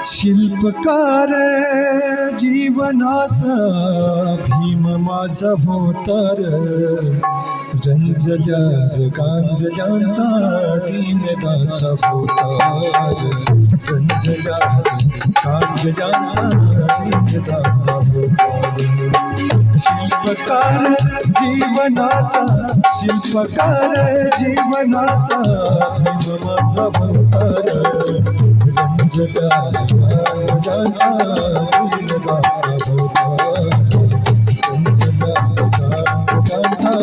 शिल्पकार जीवनाचा भीम माझा भोतर रंजल्या गांजल्यांचा दीनदाता भोतार रंजल्या गांजल्यांचा दीनदाता भोतार शिल्पकार जीवनाचा भीम माझा भोतर रंजल्या गांजल्यांचा दीनदाता भोतार रंजल्या गांजल्यांचा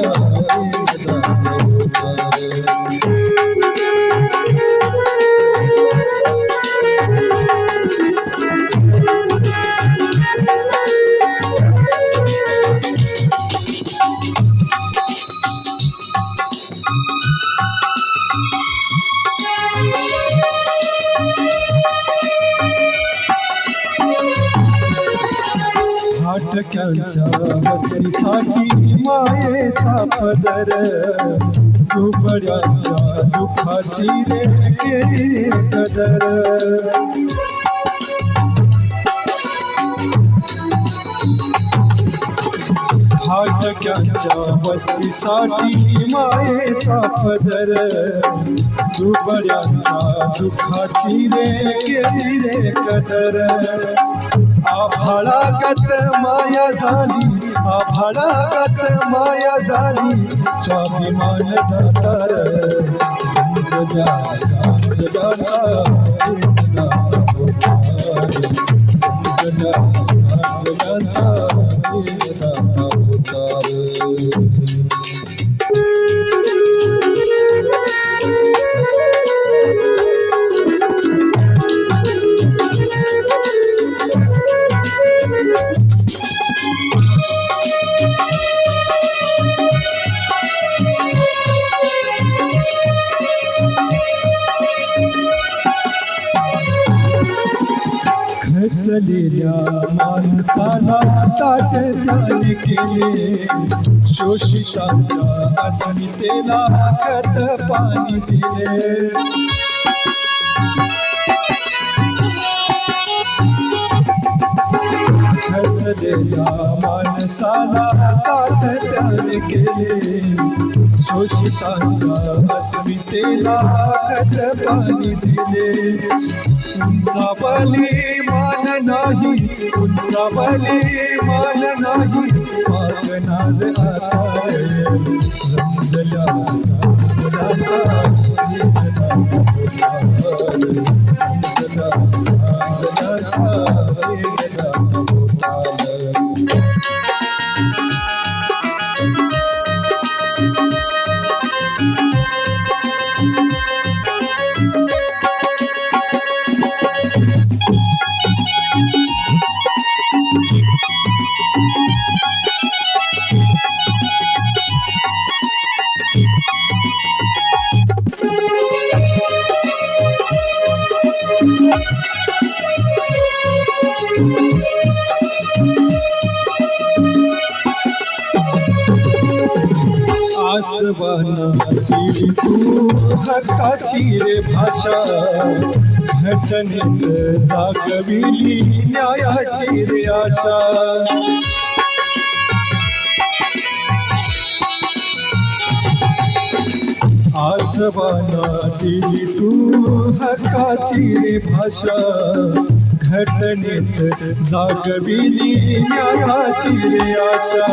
फाटक्यांच्या वस्तीसाठी मायेचा पदर दुबळ्यांच्या दुःखाची रे केली कदर फाटक्यांच्या वस्तीसाठी मायेचा पदर दुबळ्यांच्या दुःखाची रे केली रे कदर आभाळागत माया झाली आभाळागत माया झाली स्वाभिमान दातार रंजल्या गांजल्यांचा दीनदाता भोतार रंजल्या गांजल्यांचा दीनदाता भोतार खचलेल्या माणसाला ताट त्याने केले शोषितांच्या अस्मितेला खत पाणी दिले खचलेल्या माणसाला ताट त्याने केले शोषितांच्या अस्मितेला खत पाणी दिले उंचावली मान नाही उंचावली मान नाही मागणार आता रंजल्या गांजल्यांचा दीनदाता भोतार रंजल्या गांजल्यांचा दीनदाता भोतार आसवाना दिली तू हक्काची रे भाषा घटनेत जागविली न्यायाची रे आशा आसवाना दिली तू हक्काची रे भाषा घटनेत जागविली न्यायाची रे आशा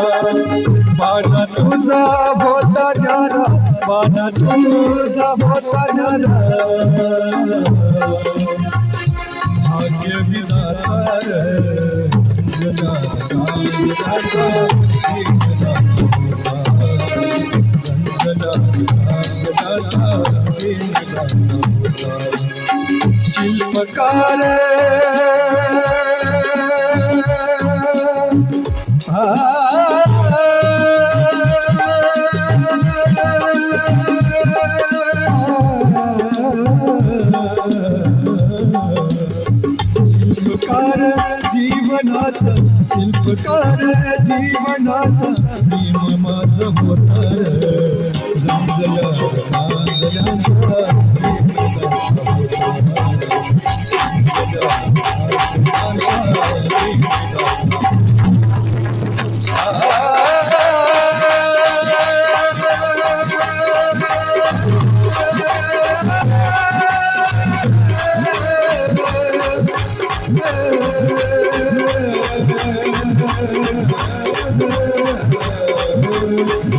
बाणा तुझा भोता न्यारा बाणा तुझा भोता न्यारा भाग्य विधाता रंजल्या गांजल्यांचा दीनदाता भोतार रंजल्या गांजल्यांचा दीनदाता भोतार शिल्पकार शिल्पकार जीवनाचा भीम माझा भोतार रंजल्या गांजल्यांचा दीनदाता भोतार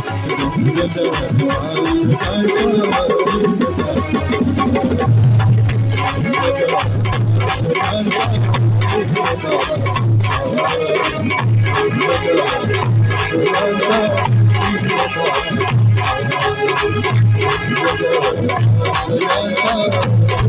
Thank you.